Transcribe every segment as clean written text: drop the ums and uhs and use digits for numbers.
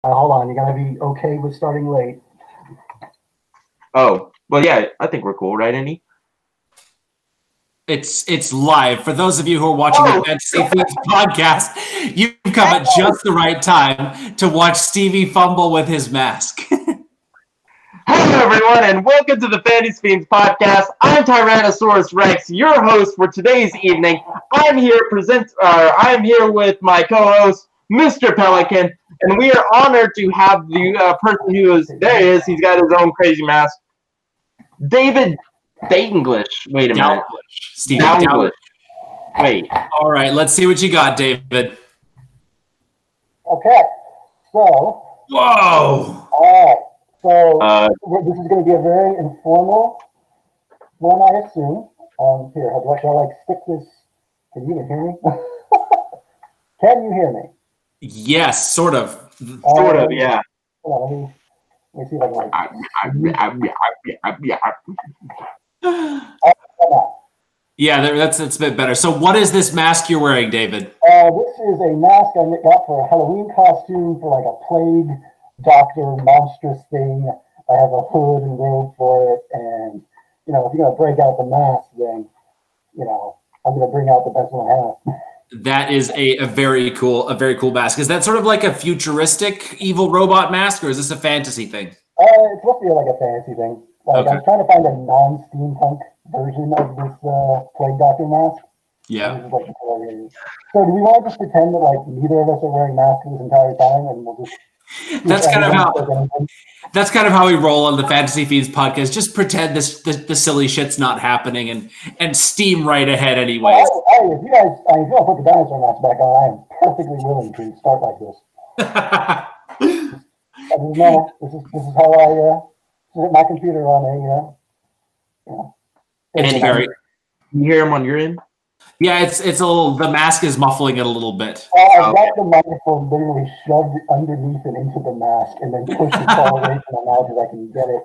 Hold on, you gotta be okay with starting late. Oh, well, yeah, I think we're cool, right, Andy? It's live. For those of you who are watching the Fantasy Fiends podcast, you've come at just the right time to watch Stevie fumble with his mask. Hello, everyone, and welcome to the Fantasy Fiends podcast. I'm Tyrannosaurus Rex, your host for today's evening. I'm here with my co-host, Mr. Pelican, and we are honored to have the person who is there. He is. He's got his own crazy mask. David Dalglish. Wait a minute. Stevie Dalglish. Wait. All right, let's see what you got, David. Okay, so. Whoa. All right. So this is going to be a very informal one, I assume. Here, shall I stick this? Can you even hear me? Can you hear me? Yes, sort of. Sort of, yeah. Let me see if I can. Yeah, that's a bit better. So, what is this mask you're wearing, David? This is a mask I got for a Halloween costume for like a plague doctor monstrous thing. I have a hood and robe for it, and if you're gonna break out the mask, then I'm gonna bring out the best one I have. That is a very cool mask. Is that sort of like a futuristic evil robot mask, or is this a fantasy thing? It's supposed to be like a fantasy thing. Like, okay. I'm trying to find a non-steampunk version of this plague doctor mask. Yeah. So do we want to just pretend that like neither of us are wearing masks this entire time, and we'll just? That's kind of how we roll on the Fantasy Fiends podcast. Just pretend the silly shit's not happening and steam right ahead anyways. Well, if you guys put the dinosaur mask back on, I am perfectly willing to start like this. This is how I sit at my computer on It's very. You hear him on your end? Yeah, it's a little. The mask is muffling it a little bit. I've got the microphone literally shoved underneath and into the mask, and then pushed it far away from my mouth as I can get it.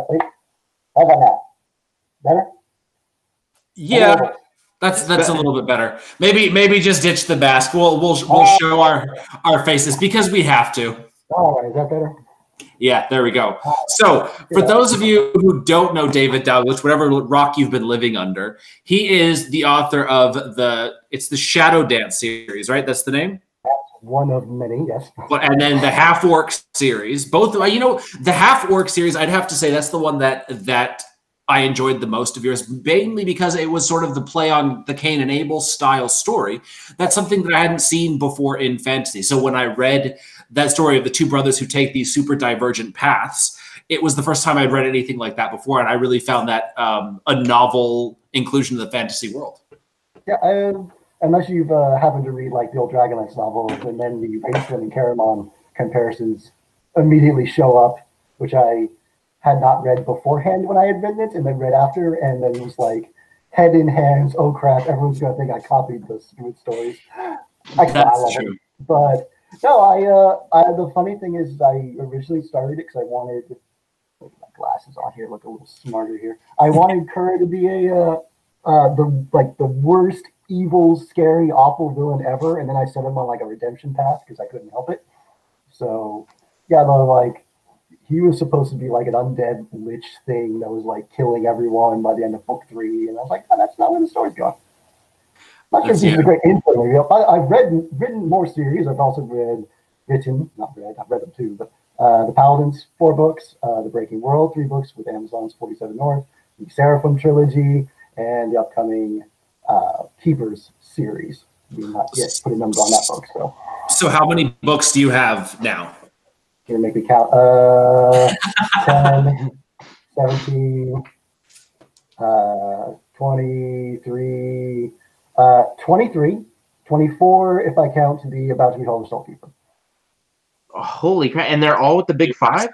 Wait, how about that? Better? Yeah, that's a little bit better. Maybe just ditch the mask. We'll show our faces because we have to. All right, is that better? Yeah, there we go. So, for those of you who don't know David Dalglish, whatever rock you've been living under, he is the author of the Shadow Dance series, right? That's the name? That's one of many, yes. And then the Half Orc series. Both, the Half Orc series, I'd have to say that's the one that I enjoyed the most of yours, mainly because it was sort of the play on the Cain and Abel style story. That's something that I hadn't seen before in fantasy. So when I read that story of the two brothers who take these super divergent paths, it was the first time I'd read anything like that before, and I really found that a novel inclusion in the fantasy world. Yeah, unless you've happened to read like the old Dragonlance novels, and then the Raceland and Caramon comparisons immediately show up, which I had not read beforehand when I had written it, and then read after, and then it was like head in hands, oh crap, everyone's gonna think I copied the stupid stories. I love true. It. But no, I the funny thing is I originally started it because I wanted, my glasses on here, look a little smarter here. I wanted Kura to be the worst, evil, scary, awful villain ever, and then I set him on like a redemption path because I couldn't help it. So yeah, he was supposed to be like an undead lich thing that was like killing everyone by the end of book 3, and I was like, oh, that's not where the story's going. I'm not sure if this is a great intro review. I've written more series. I've also I've read them too, but the Paladins 4 books, the Breaking World 3 books with Amazon's 47 North, the Seraphim trilogy, and the upcoming Keepers series. We're not yet putting numbers on that book. So how many books do you have now? Here, make me count. 10, 17, 23, 23, 24 if I count the About to Be Called a Soul Keeper. Oh, holy crap. And they're all with the big 5?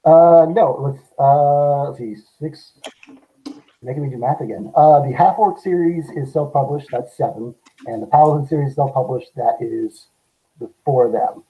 No, let's see, 6. Making me do math again. The Half Orc series is self-published, that's 7. And the Paladin series is self-published, that is the 4 of them.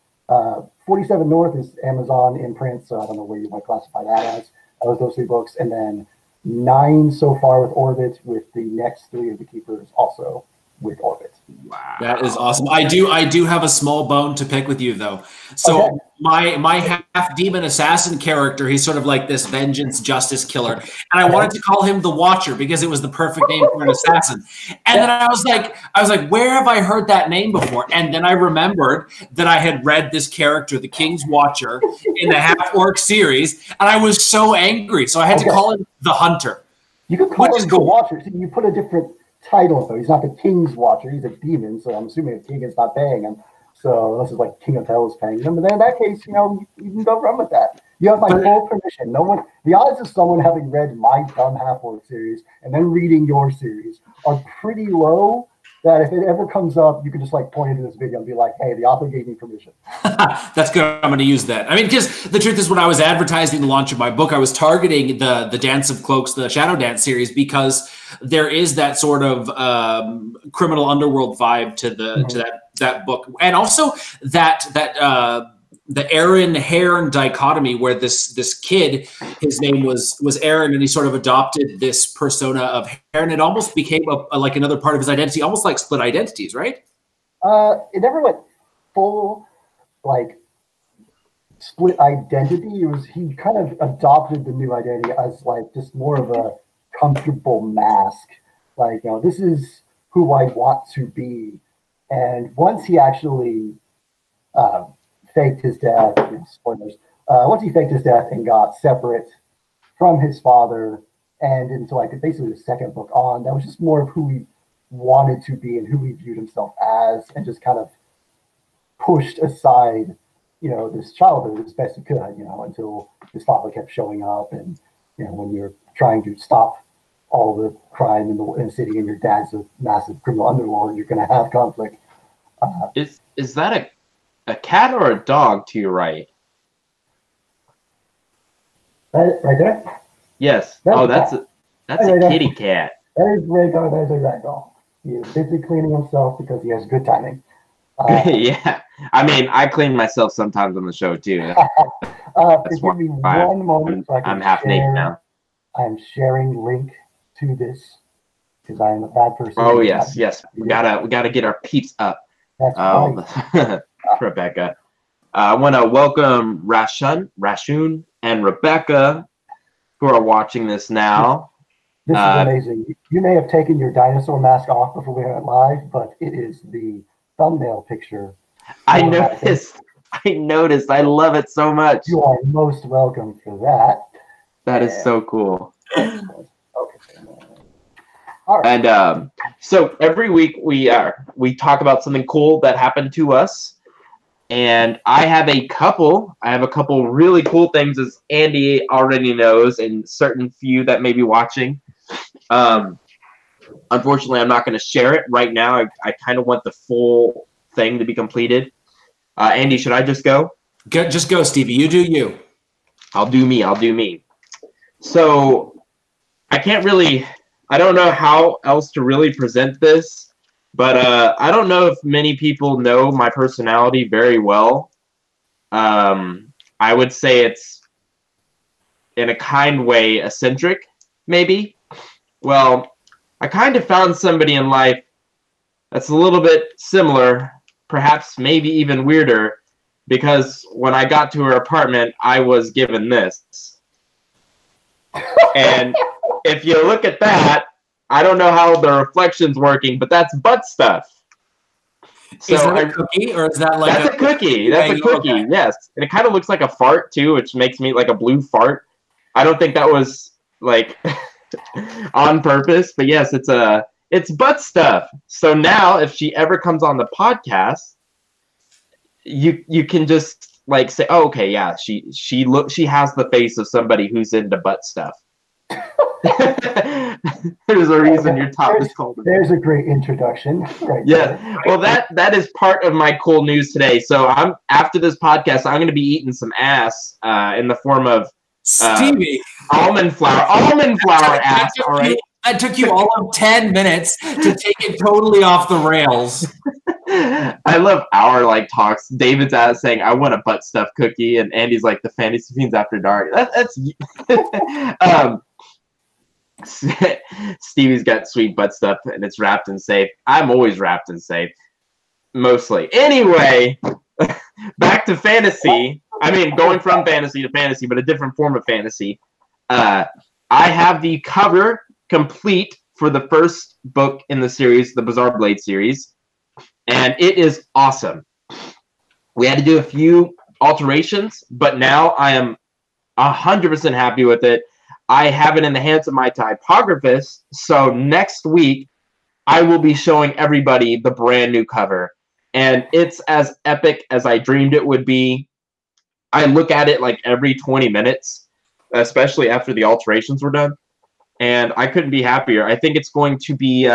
47 North is Amazon imprint, so I don't know where you might classify that as. That was those 3 books. And then 9 so far with Orbit, with the next 3 of the Keepers also with Orbit. Wow. That is awesome. I do have a small bone to pick with you though. So Okay. my half demon assassin character, he's sort of like this vengeance justice killer. And I wanted to call him the Watcher because it was the perfect name for an assassin. And then I was like, where have I heard that name before? And then I remembered that I had read this character, the King's Watcher, in the Half Orc series, and I was so angry. So I had to call him the Hunter. You could call him the Watcher. See, you put a different title though. He's not the King's Watcher. He's a demon. So I'm assuming the king is not paying him. So unless it's like King of Hell is paying him, but then in that case, you can go run with that. You have my full permission. The odds of someone having read my dumb Half Orc series and then reading your series are pretty low. That if it ever comes up, you can just like point it in this video and be like, "Hey, the author gave me permission." That's good. I'm going to use that. I mean, because the truth is, when I was advertising the launch of my book, I was targeting the Dance of Cloaks, the Shadow Dance series, because there is that sort of criminal underworld vibe to that book, and also the Aaron Heron dichotomy, where this kid, his name was Aaron, and he sort of adopted this persona of Heron. It almost became like another part of his identity, almost like split identities, right? It never went full like split identity. He kind of adopted the new identity as like just more of a comfortable mask. Like, this is who I want to be. And once he actually faked his death, spoilers, once he faked his death and got separate from his father, and into like basically the second book on, that was just more of who he wanted to be and who he viewed himself as, and just kind of pushed aside, this childhood as best he could, until his father kept showing up. And, when you're trying to stop all the crime in the city and your dad's a massive criminal underlord, you're going to have conflict. Is that a cat or a dog to your right? Right there? Yes. That's a kitty cat. That is Rhaegar. That is a ragdoll. He is busy cleaning himself because he has good timing. Yeah. I mean, I clean myself sometimes on the show too. Give me one moment. I'm half naked now. I'm sharing link to this because I am a bad person. Oh yes. We gotta get our peeps up. That's right. Rebecca. I want to welcome Rashun, and Rebecca, who are watching this now. This is amazing. You may have taken your dinosaur mask off before we went live, but it is the thumbnail picture. I noticed. I love it so much. You are most welcome for that. That is so cool. Okay. All right. And so every week we talk about something cool that happened to us. And I have a couple really cool things, as Andy already knows, and certain few that may be watching. Unfortunately, I'm not going to share it right now. I kind of want the full thing to be completed. Andy, should I just go? Just go, Stevie. You do you. I'll do me. So I don't know how else to really present this. But I don't know if many people know my personality very well. I would say it's, in a kind way, eccentric, maybe. Well, I kind of found somebody in life that's a little bit similar, perhaps maybe even weirder, because when I got to her apartment, I was given this. And if you look at that, I don't know how the reflection's working, but that's butt stuff. So is that a cookie, or is that like that's a cookie? That's a cookie, okay. Yes. And it kind of looks like a fart, too, which makes me like a blue fart. I don't think that was, like, on purpose, but yes, it's butt stuff. So now, if she ever comes on the podcast, you can just, like, say, oh, okay, yeah, she has the face of somebody who's into butt stuff. There's a reason your top is called. There's a great introduction. Right. Yeah. There. Well, that is part of my cool news today. So after this podcast, I'm going to be eating some ass in the form of Stevie almond flour ass. All right. That took you all of 10 minutes to take it totally off the rails. I love our talks. David's saying, "I want a butt stuff cookie," and Andy's like, "The Fantasy Fiends After Dark." That's Stevie's got sweet butt stuff, and it's wrapped in safe. I'm always wrapped in safe, mostly. Anyway, back to fantasy. I mean, going from fantasy to fantasy, but a different form of fantasy. I have the cover complete for the first book in the series, the Bizarre Blade series, and it is awesome. We had to do a few alterations, but now I am 100% happy with it. I have it in the hands of my typographist, so next week I will be showing everybody the brand new cover, and it's as epic as I dreamed it would be. I look at it like every 20 minutes, especially after the alterations were done, and I couldn't be happier. I think it's going to be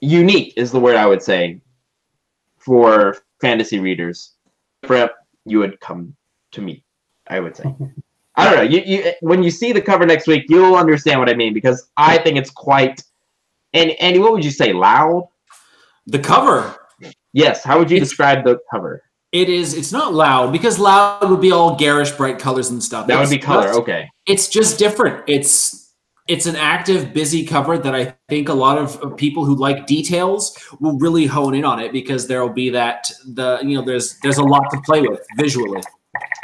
unique is the word I would say for fantasy readers. Perhaps you would come to me, I would say. I don't know. You when you see the cover next week, you'll understand what I mean, because I think it's quite. And Andy, what would you say? Loud? The cover. Yes. How would you describe the cover? It's not loud, because loud would be all garish, bright colors and stuff. That would be color. Okay. It's just different. It's an active, busy cover that I think a lot of people who like details will really hone in on it, because there will be there's a lot to play with visually.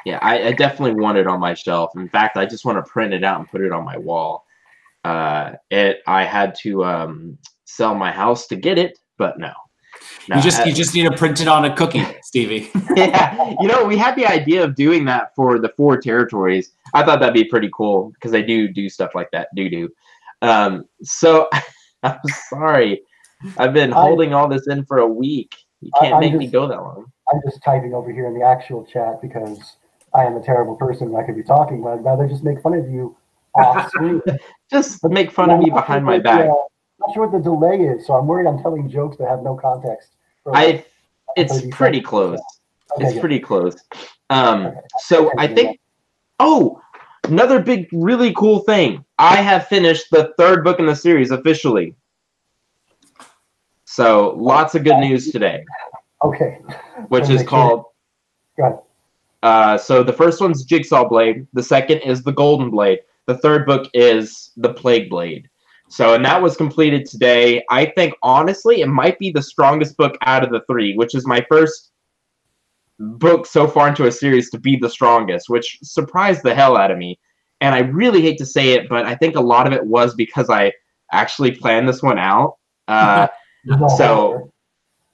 Yeah, I definitely want it on my shelf. In fact, I just want to print it out and put it on my wall. I had to sell my house to get it, but no. You just need to print it on a cookie, Stevie. Yeah, we had the idea of doing that for the 4 territories. I thought that'd be pretty cool, because I do stuff like that. So I'm sorry. I've been holding all this in for a week. You can't make me go that long. I'm just typing over here in the actual chat because I am a terrible person and I could be talking, but I'd rather just make fun of you off screen. Just make fun of me behind my back. I'm not sure what the delay is, so I'm worried I'm telling jokes that have no context. It's pretty close. Okay, it's pretty close. So I think, another big, really cool thing. I have finished the 3rd book in the series officially. So lots of good news today. Okay. Which is called. Go ahead. So the first one's Jigsaw Blade. The second is the Golden Blade. The 3rd book is the Plague Blade. So, and that was completed today. I think, honestly, it might be the strongest book out of the 3, which is my first book so far into a series to be the strongest, which surprised the hell out of me. And I really hate to say it, but I think a lot of it was because I actually planned this one out. So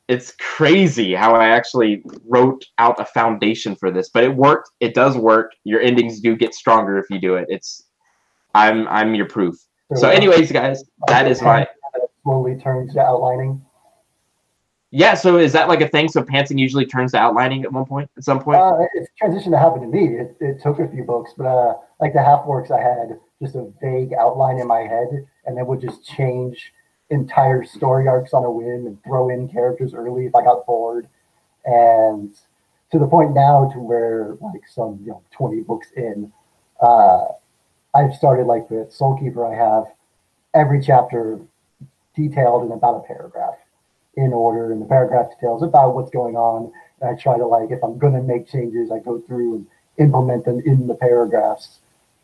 it's crazy how I actually wrote out a foundation for this, but it worked. It does work. Your endings do get stronger if you do it. I'm your proof. So anyways, guys, that is my... Slowly turns to outlining. Yeah, so is that like a thing? So pantsing usually turns to outlining at some point? It's a transition that happened to me. It took a few books, but like the half-works, I had just a vague outline in my head, and then would just change entire story arcs on a whim and throw in characters early if I got bored. And to the point now to where like some 20 books in, I've started like the Soul Keeper. I have every chapter detailed in about a paragraph in order, and the paragraph details about what's going on. And I try to, like, if I'm going to make changes, I go through and implement them in the paragraphs,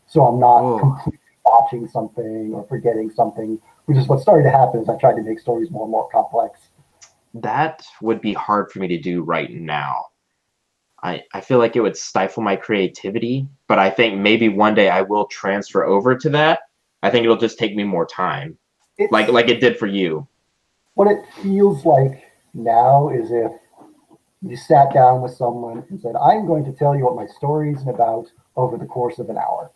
so I'm not completely botching something or forgetting something, which is what started to happen as I tried to make stories more and more complex. That would be hard for me to do right now. I feel like it would stifle my creativity, but I think maybe one day I will transfer over to that. I think it'll just take me more time, like it did for you. What it feels like now is if you sat down with someone and said, I'm going to tell you what my story is about over the course of an hour.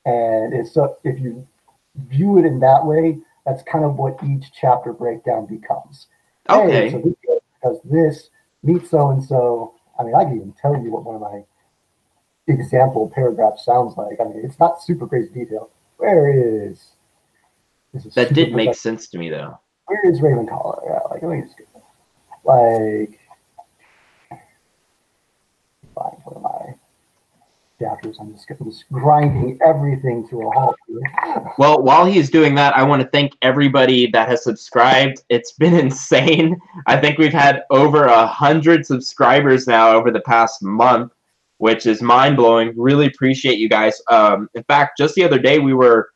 And if you view it in that way, that's kind of what each chapter breakdown becomes. Okay. Hey, so this does this, meet so-and-so. I mean, I can even tell you what one of my example paragraphs sounds like. I mean, it's not super crazy detail. Where is... That did make sense to me, though. Where is Ravencaller? Yeah, like, let me just get like... Find one of my chapters. I'm just grinding everything to a halt here. Well, while he's doing that, I want to thank everybody that has subscribed. It's been insane. I think we've had over 100 subscribers now over the past month. which is mind-blowing. Really appreciate you guys. In fact, just the other day we were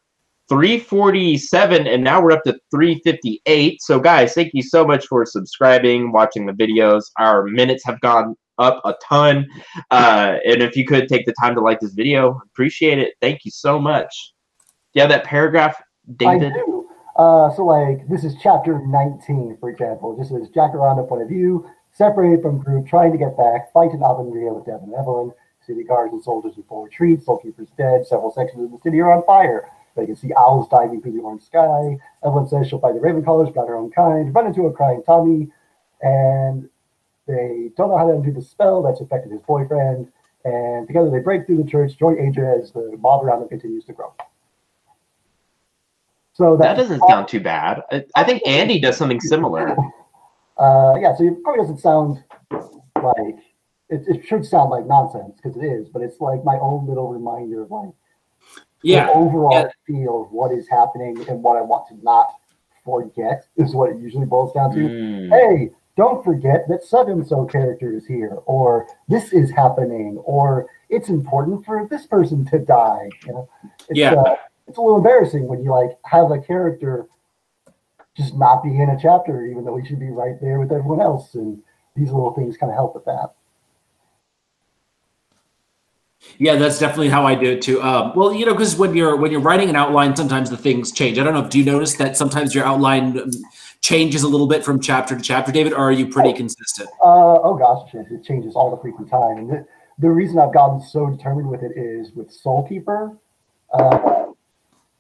347, and now we're up to 358. So, guys, thank you so much for subscribing, watching the videos. Our minutes have gone up a ton. And if you could take the time to like this video, appreciate it. Thank you so much. Do you have that paragraph, David? I do. So, like, this is chapter 19, for example. Just says, Jack around a point of view, separated from group, trying to get back, fight in Avonria with Devin and Evelyn, city guards and soldiers in full retreat, Soulkeeper's dead, several sections of the city are on fire. They can see owls diving through the orange sky. Evelyn says she'll fight the Ravencallers, got her own kind, run into a crying Tommy, and they don't know how to undo the spell that's affected his boyfriend. And together they break through the church, join Adria as the mob around them continues to grow. So that doesn't sound too bad. I think Andy does something similar. Yeah, so it probably doesn't sound like, it should sound like nonsense, because it is, but it's like my own little reminder of like, the overall feel of what is happening and what I want to not forget is what it usually boils down to. Hey, don't forget that so-and-so character is here, or this is happening, or it's important for this person to die. You know, it's a little embarrassing when you like have a character just not be in a chapter, even though he should be right there with everyone else. And these little things kind of help with that. Yeah, that's definitely how I do it too. Well, you know, because when you're writing an outline, sometimes the things change. I don't know. Do you notice that sometimes your outline changes a little bit from chapter to chapter, David, or are you pretty consistent? Oh gosh, it changes all the freaking time. And the reason I've gotten so determined with it is with Soulkeeper.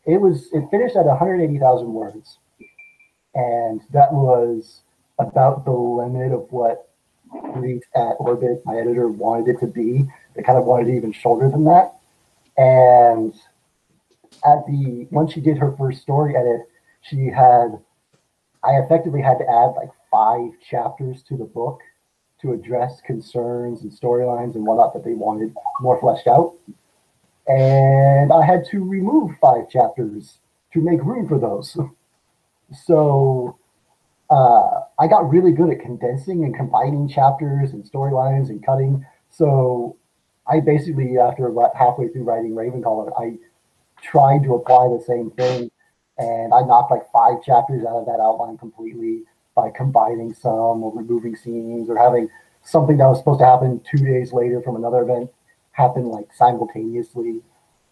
It finished at 180,000 words, and that was about the limit of what Reach at Orbit, my editor, wanted it to be. They kind of wanted it even shorter than that. And when she did her first story edit, I effectively had to add like 5 chapters to the book to address concerns and storylines and whatnot that they wanted more fleshed out. And I had to remove 5 chapters to make room for those. So I got really good at condensing and combining chapters and storylines and cutting. So I basically, after halfway through writing Ravencaller, I tried to apply the same thing, and I knocked like 5 chapters out of that outline completely by combining some or removing scenes or having something that was supposed to happen 2 days later from another event happen like simultaneously.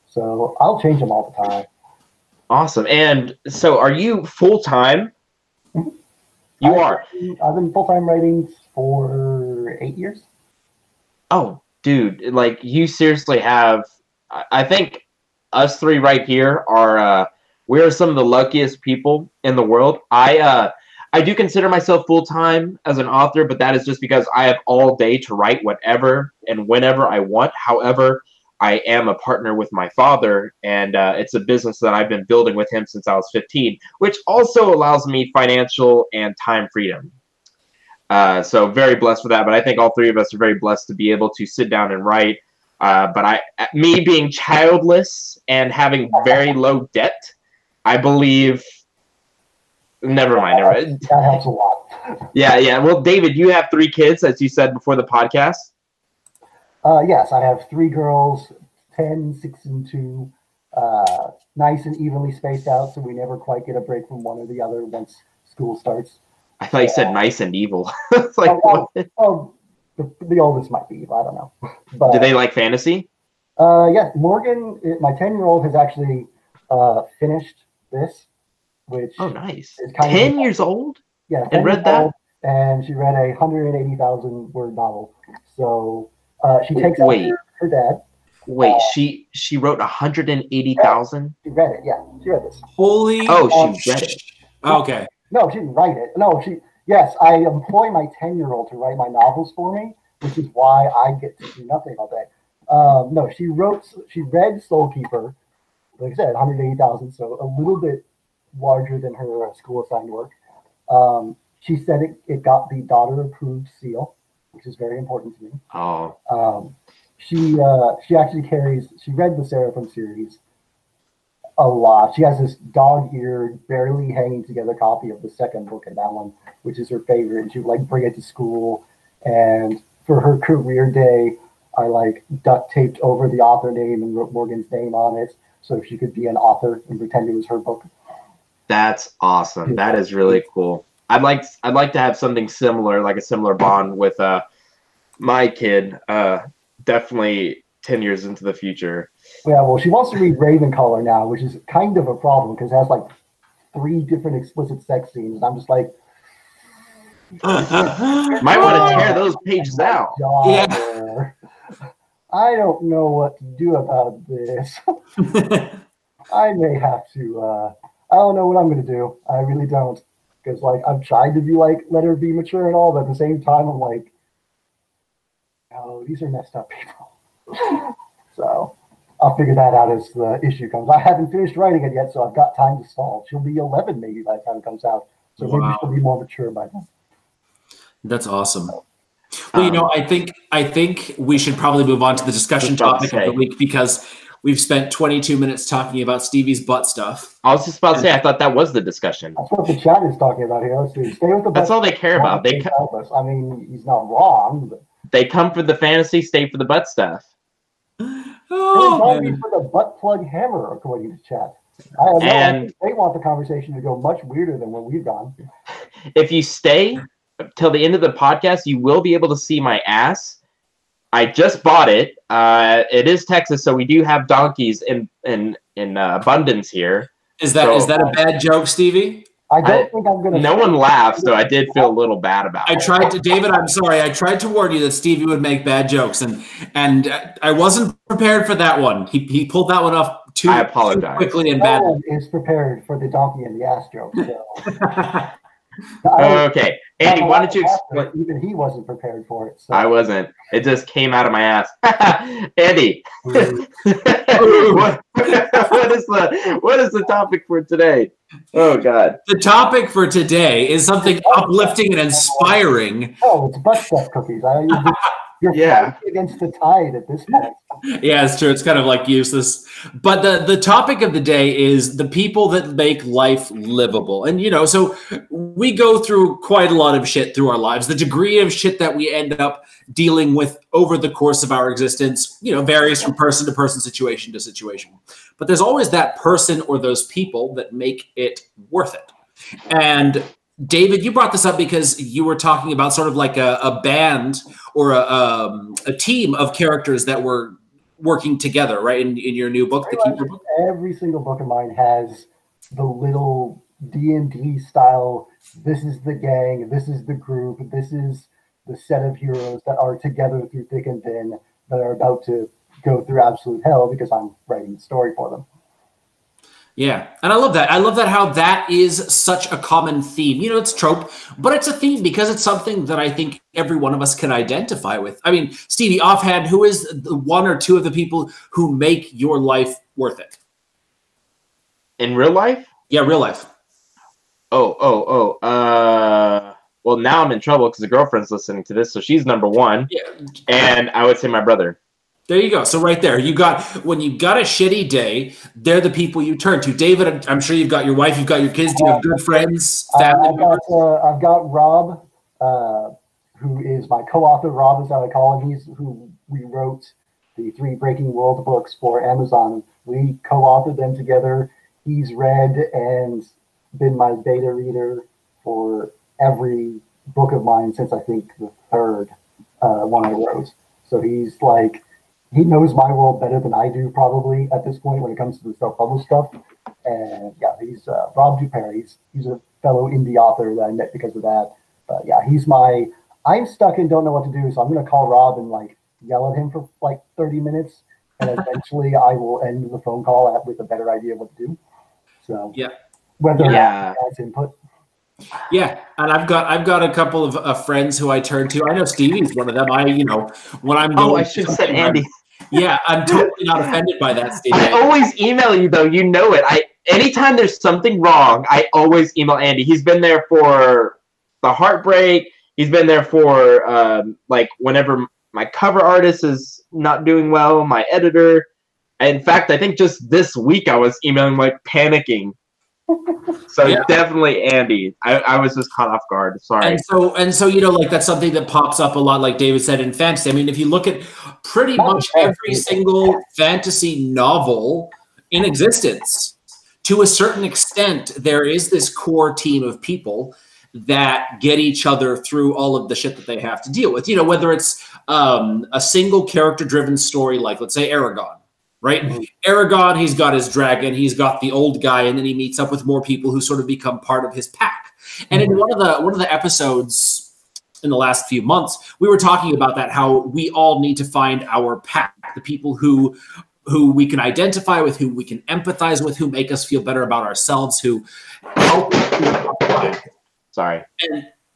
So I'll change them all the time. Awesome. And so are you full-time? You are. I've been full-time writing for 8 years. Oh, dude, like you seriously have, I think us 3 right here are, we're some of the luckiest people in the world. I do consider myself full-time as an author, but that is just because I have all day to write whatever and whenever I want. However, I am a partner with my father, and it's a business that I've been building with him since I was 15, which also allows me financial and time freedom. So very blessed for that, but I think all 3 of us are very blessed to be able to sit down and write. But me being childless and having very low debt, I believe, never mind. That helps a lot. Yeah. Well, David, you have 3 kids, as you said before the podcast. Yes, I have 3 girls, 10, 6, and 2. Nice and evenly spaced out, so we never quite get a break from one or the other once school starts. I thought you said nice and evil. It's like, the oldest might be evil, I don't know. But, do they like fantasy? Yeah, Morgan, my 10-year-old, has actually finished this, which nice. Is kind 10 of, years old? Yeah, and read that? And she read a 180,000 word novel. So she takes out her dad. Wait, she wrote 180,000? She read it, yeah. She read this. Holy. She read it. Okay. No, she didn't write it. No, yes, I employ my 10-year-old to write my novels for me, which is why I get to do nothing all day. No, she read Soulkeeper, like I said, 180,000, so a little bit larger than her school assigned work. She said it got the daughter approved seal, which is very important to me. Oh. She actually she read the Seraphim series a lot. She has this dog-eared, barely hanging together copy of the second book in that one, which is her favorite. And she would like bring it to school. And for her career day, I like duct taped over the author name and wrote Morgan's name on it, so she could be an author and pretend it was her book. That's awesome. That is really cool. I'd like to have something similar, like a similar bond with my kid. Definitely 10 years into the future. Yeah, well, she wants to read Ravencolor now, which is kind of a problem because it has like 3 different explicit sex scenes. And I'm just like, might want to tear those pages out. Yeah. I don't know what to do about this. I may have to. I don't know what I'm going to do. I really don't, because like I've tried to be like let her be mature and all, but at the same time I'm like, oh, these are messed up people. So I'll figure that out as the issue comes. I haven't finished writing it yet, so I've got time to stall. She'll be 11 maybe by the time it comes out, so maybe she'll be more mature by then. That's awesome. Well, you know, I think we should probably move on to the discussion topic of the week, because we've spent 22 minutes talking about Stevie's butt stuff. I was just about to say, I thought that was the discussion. That's what the chat is talking about here. Let's see. Stay with the butt. That's all they care about. I mean, he's not wrong. But they come for the fantasy, stay for the butt stuff. Oh, they're for the butt plug hammer, according to chat. They want the conversation to go much weirder than what we've gone. If you stay till the end of the podcast, you will be able to see my ass. I just bought it. It is Texas, so we do have donkeys in abundance here. Is that a bad joke, Stevie? I don't think I'm going to. No one laughed, so I did feel a little bad about it. David, I'm sorry. I tried to warn you that Stevie would make bad jokes, and I wasn't prepared for that one. He pulled that one off too quickly and badly. No one is prepared for the donkey and the ass joke. So. Okay, Andy, why don't you explain? Even he wasn't prepared for it. So. I wasn't. It just came out of my ass. Andy, what is the topic for today? Oh God. The topic for today is something uplifting and inspiring. Oh, it's butt stuff cookies. You're fighting against the tide at this point. Yeah, it's true. It's kind of like useless. But the topic of the day is the people that make life livable. And, you know, so we go through quite a lot of shit through our lives. The degree of shit that we end up dealing with over the course of our existence, you know, varies from person to person, situation to situation. But there's always that person or those people that make it worth it. And David, you brought this up because you were talking about sort of like a band or a team of characters that were working together, right? In your new book, The Keeper book. Every single book of mine has the little D&D style. This is the gang. This is the group. This is the set of heroes that are together through thick and thin, that are about to go through absolute hell because I'm writing the story for them. Yeah, and I love that. I love that how that is such a common theme. You know, it's trope, but it's a theme because it's something that I think every one of us can identify with. I mean, Stevie, offhand, who is the one or two of the people who make your life worth it? In real life? Yeah, real life. Well, now I'm in trouble because the girlfriend's listening to this, so she's number one. Yeah. And I would say my brother. There you go. So right there, when you got a shitty day, they're the people you turn to. David, I'm sure you've got your wife, you've got your kids. Do you have good friends, family members? I've got Rob, who is my co-author. Rob is out of college. He's who we wrote the 3 Breaking World books for Amazon. We co-authored them together. He's read and been my beta reader for every book of mine since I think the 3rd one I wrote. So he's like, he knows my world better than I do probably at this point when it comes to the self-published stuff. And yeah, he's Rob Dupere. He's a fellow indie author that I met because of that. But yeah, I'm stuck and don't know what to do, so I'm going to call Rob and like yell at him for like 30 minutes. And eventually I will end the phone call with a better idea of what to do. So yeah, whether that's input. Yeah, and I've got a couple of friends who I turn to. I know Stevie's one of them. When I'm I should have said Andy. Yeah, I'm totally not offended by that, Steve. I always email you though. You know it. Anytime there's something wrong, I always email Andy. He's been there for the heartbreak. He's been there for like whenever my cover artist is not doing well, my editor. In fact, I think just this week I was emailing like panicking So definitely Andy. I was just caught off guard. Sorry. And so like that's something that pops up a lot, like David said, in fantasy. I mean, if you look at pretty much every single fantasy novel in existence, to a certain extent, there is this core team of people that get each other through all of the shit that they have to deal with. Whether it's a single character-driven story, like let's say Aragon. Right? Mm-hmm. Aragon, he's got his dragon, he's got the old guy, and then he meets up with more people who sort of become part of his pack. And in one of the episodes in the last few months, we were talking about that, how we all need to find our pack, the people who we can identify with, who we can empathize with, who make us feel better about ourselves, who help us. Sorry.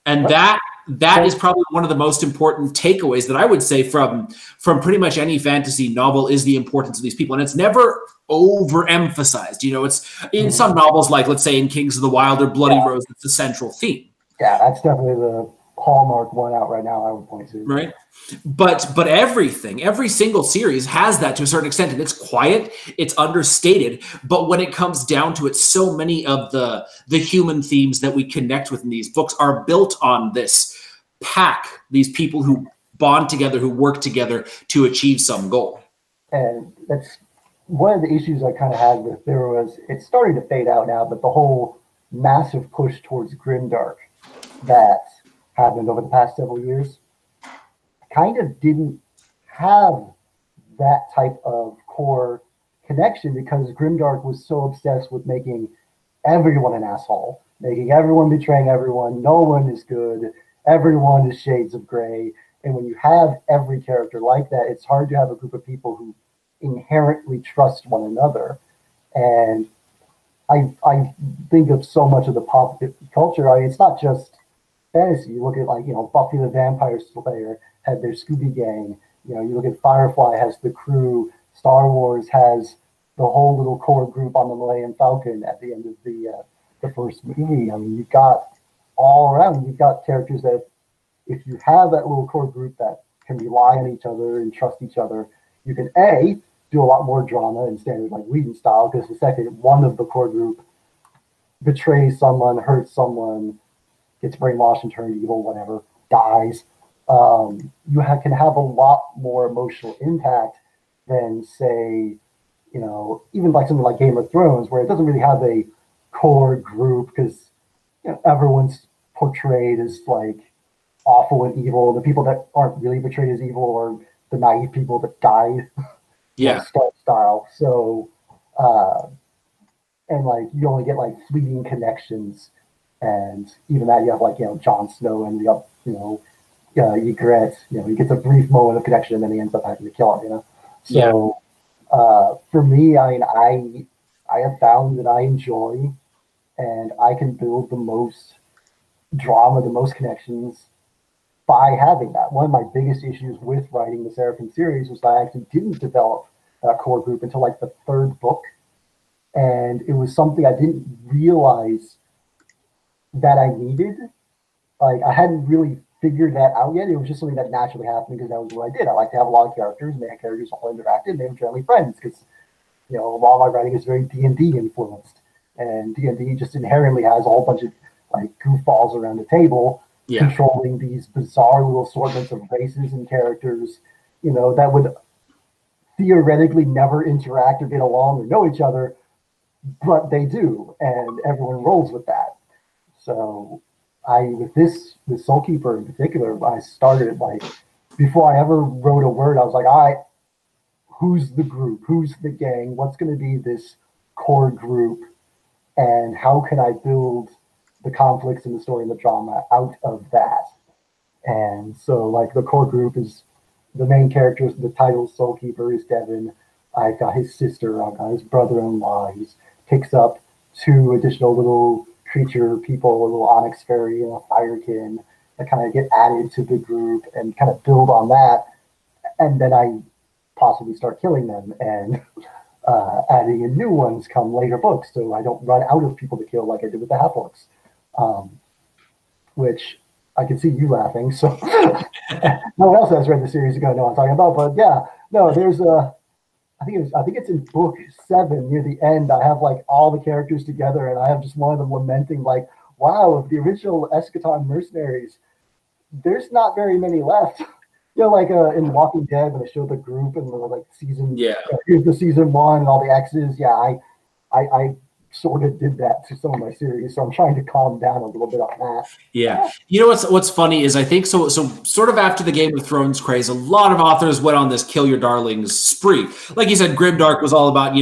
And that is probably one of the most important takeaways that I would say from pretty much any fantasy novel, is the importance of these people. And it's never overemphasized. It's in some novels, like let's say in Kings of the Wild or Bloody Rose, it's the central theme. Yeah, that's definitely the hallmark one out right now, I would point to. Right. But every single series has that to a certain extent, and it's quiet, it's understated. But when it comes down to it, so many of the human themes that we connect with in these books are built on this pack, these people who bond together, who work together to achieve some goal. And that's one of the issues I kind of had with it's starting to fade out now, but the whole massive push towards grimdark that happened over the past several years kind of didn't have that type of core connection, because grimdark was so obsessed with making everyone an asshole, making everyone betraying everyone, no one is good, everyone is shades of gray. And when you have every character like that, it's hard to have a group of people who inherently trust one another. And I think of so much of the pop culture. It's not just fantasy. You look at Buffy the Vampire Slayer had their Scooby Gang. You look at Firefly has the crew. Star Wars has the whole little core group on the Millennium Falcon at the end of the first movie. I mean, you've got all around. You've got characters that, if you have that little core group that can rely on each other and trust each other, you can do a lot more drama in standard like Whedon style, because the second one of the core group betrays someone, hurts someone, gets brainwashed and turned evil, whatever, dies, you can have a lot more emotional impact than, say, even like something like Game of Thrones, where it doesn't really have a core group, because everyone's portrayed as like awful and evil. The people that aren't really portrayed as evil are the naive people that died. Yeah. Style. So, and like you only get like fleeting connections, and even that you have like Jon Snow and Ygritte. He gets a brief moment of connection and then he ends up having to kill him. So for me, I have found that I enjoy and I can build the most drama, the most connections by having that. One of my biggest issues with writing the Seraphim series was that I actually didn't develop that core group until like the third book. And it was something I didn't realize that I needed. Like, I hadn't really figured that out yet. It was just something that naturally happened because that was what I did. I like to have a lot of characters, and they had characters all interacted, and they were generally friends, because a lot of my writing is very D&D influenced. And D&D just inherently has a whole bunch of like goofballs around the table controlling these bizarre little assortments of races and characters, that would theoretically never interact or get along or know each other, but they do, and everyone rolls with that. So with this Soulkeeper in particular, I started like, before I ever wrote a word, I was like, who's the group? Who's the gang? What's going to be this core group? And how can I build the conflicts in the story and the drama out of that? And so like the core group is the main characters. The title Soulkeeper is Devin. I've got his sister, I've got his brother-in-law. He picks up 2 additional little creature people, a little onyx fairy and a firekin, that kind of get added to the group and kind of build on that. And then I possibly start killing them and adding in new ones come later books, so I don't run out of people to kill like I did with the half-orcs. Which I can see you laughing, so no one else has read the series is going to know what I'm talking about. But yeah, no, there's I think it's in book 7 near the end. I have like all the characters together, and I have just one of them lamenting like, "Wow, of the original Eschaton mercenaries, there's not very many left." Like in Walking Dead, when they show the group and the like season, here's the season 1 and all the X's. Yeah, I sort of did that to some of my series, so I'm trying to calm down a little bit on that. Yeah. You know what's funny is I think so sort of after the Game of Thrones craze, a lot of authors went on this kill your darlings spree. Like you said, Grimdark was all about,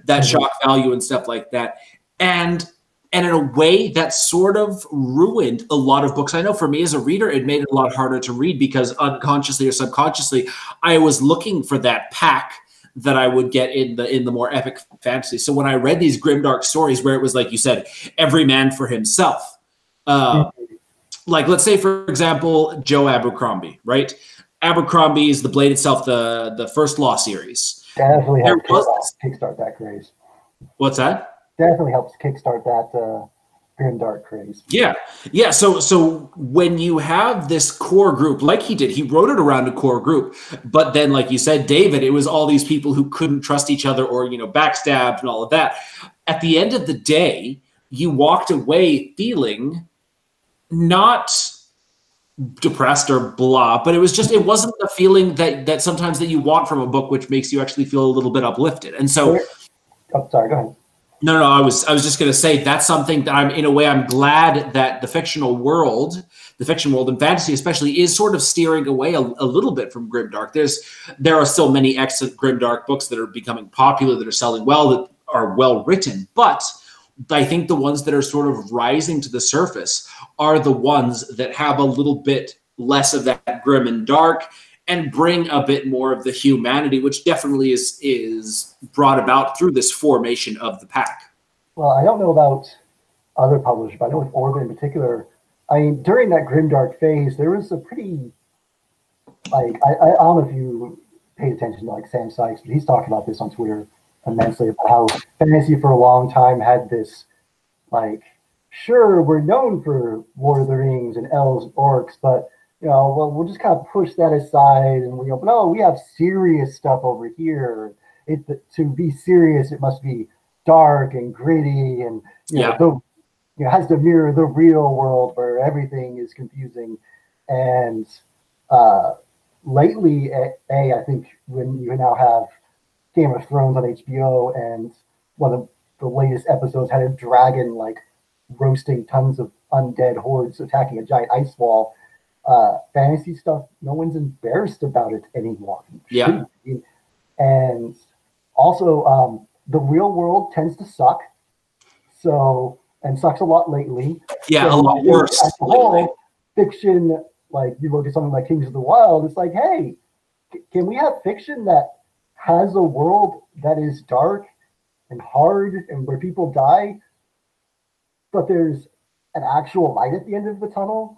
that shock value and stuff like that. And in a way that sort of ruined a lot of books. I know for me as a reader, it made it a lot harder to read because unconsciously or subconsciously, I was looking for that pack that I would get in the more epic fantasy. So when I read these grimdark stories where it was like you said, every man for himself, like let's say for example, Joe Abercrombie, right? Abercrombie is The Blade itself, the first Law series. Definitely helped kickstart that craze. What's that? Definitely helps kickstart that grimdark craze. Yeah. So when you have this core group, like he did, he wrote it around a core group. But then, like you said, David, it was all these people who couldn't trust each other or backstabbed and all of that. At the end of the day, you walked away feeling not depressed or blah, but it wasn't the feeling that sometimes that you want from a book, which makes you actually feel a little bit uplifted. And so, sorry, go ahead. No, I was just going to say that's something that I'm glad that the fiction world and fantasy especially is sort of steering away a little bit from grimdark. There are still many excellent grimdark books that are becoming popular, that are selling well, that are well written, but I think the ones that are sort of rising to the surface are the ones that have a little bit less of that grim and dark and bring a bit more of the humanity, which definitely is brought about through this formation of the pack. Well, I don't know about other publishers, but I know with Orban in particular, during that grimdark phase, there was a pretty, I don't know if you paid attention to like Sam Sykes, but he's talking about this on Twitter immensely, about how fantasy for a long time had this, sure, we're known for Lord of the Rings and elves and orcs, but we'll just kind of push that aside, and we have serious stuff over here. To be serious, it must be dark and gritty, and has to mirror the real world where everything is confusing. And lately, I think when you now have Game of Thrones on HBO, and one of the latest episodes had a dragon roasting tons of undead hordes attacking a giant ice wall. Fantasy stuff, no one's embarrassed about it anymore. Yeah. And also, the real world tends to suck. And sucks a lot lately. Yeah, so a lot worse. As a whole, fiction, you look at something like Kings of the Wild, it's like, hey, can we have fiction that has a world that is dark and hard and where people die, but there's an actual light at the end of the tunnel?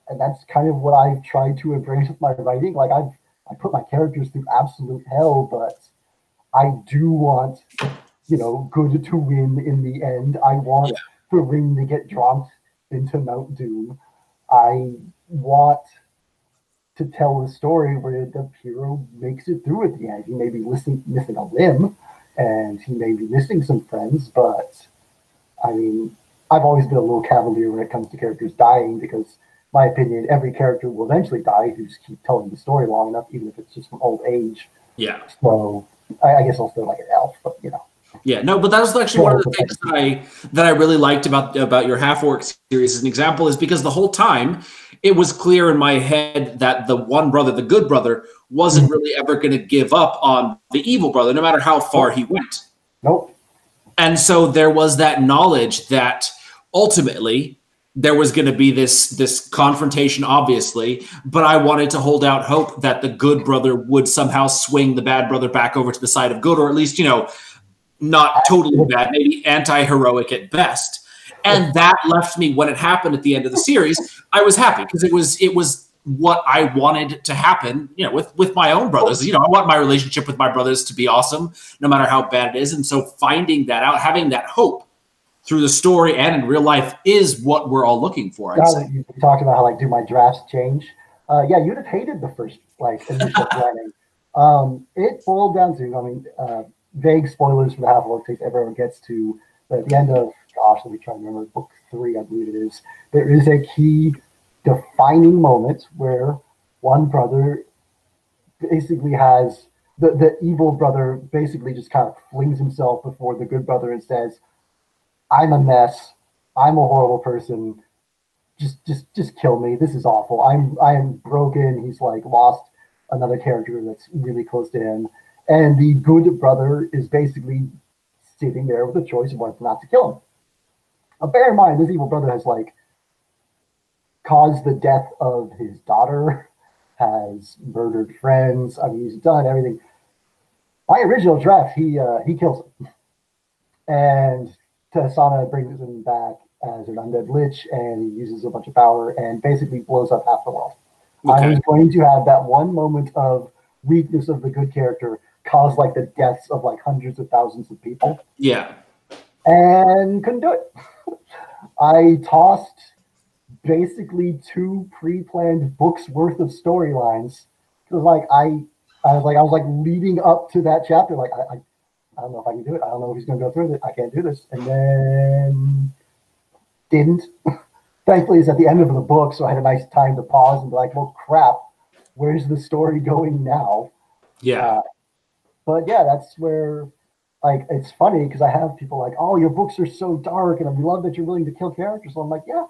And that's kind of what I've tried to embrace with my writing. I put my characters through absolute hell, but I do want, good to win in the end. I want the ring to get dropped into Mount Doom. I want to tell a story where the hero makes it through at the end. He may be missing a limb, and he may be missing some friends, but I've always been a little cavalier when it comes to characters dying, because my opinion, every character will eventually die if you just keep telling the story long enough, even if it's just from old age. Yeah. So I guess I'll still like an elf, but Yeah, no, but that was actually one of the things that I really liked about your Half-Orc series as an example, is because the whole time it was clear in my head that the one brother, the good brother, wasn't really ever going to give up on the evil brother, no matter how far he went. Nope. And so there was that knowledge that ultimately there was going to be this confrontation, obviously, but I wanted to hold out hope that the good brother would somehow swing the bad brother back over to the side of good, or at least, not totally bad, maybe anti-heroic at best. And that left me, when it happened at the end of the series, I was happy, because it was what I wanted to happen, with my own brothers. I want my relationship with my brothers to be awesome, no matter how bad it is. And so finding that out, having that hope through the story and in real life, is what we're all looking for. You talked about how do my drafts change? Yeah, you'd have hated the first initial planning. It boiled down to, I mean, vague spoilers for the half orc if everyone gets to, but at the end of, gosh, let me try and remember, book 3, I believe it is, there is a key defining moment where one brother basically has, the evil brother basically just kind of flings himself before the good brother and says, I'm a mess, I'm a horrible person, just kill me, this is awful, I'm broken. He's like lost another character that's really close to him, and the good brother is basically sitting there with a choice of whether not to kill him. Now, bear in mind, this evil brother has like caused the death of his daughter, has murdered friends. I mean, he's done everything. My original draft, he kills him, and Tasana brings him back as an undead lich, and he uses a bunch of power and basically blows up half the world. Okay. I was going to have that one moment of weakness of the good character cause like the deaths of like hundreds of thousands of people. Yeah. And couldn't do it. I tossed basically 2 pre-planned books worth of storylines. Because like I was leading up to that chapter, like I don't know if I can do it. I don't know if he's gonna go through it. I can't do this. And then didn't. Thankfully, it's at the end of the book, so I had a nice time to pause and be like, well, crap, where's the story going now? Yeah. But yeah, that's where, like, it's funny because I have people like, oh, your books are so dark, and I love that you're willing to kill characters. So I'm like, yeah,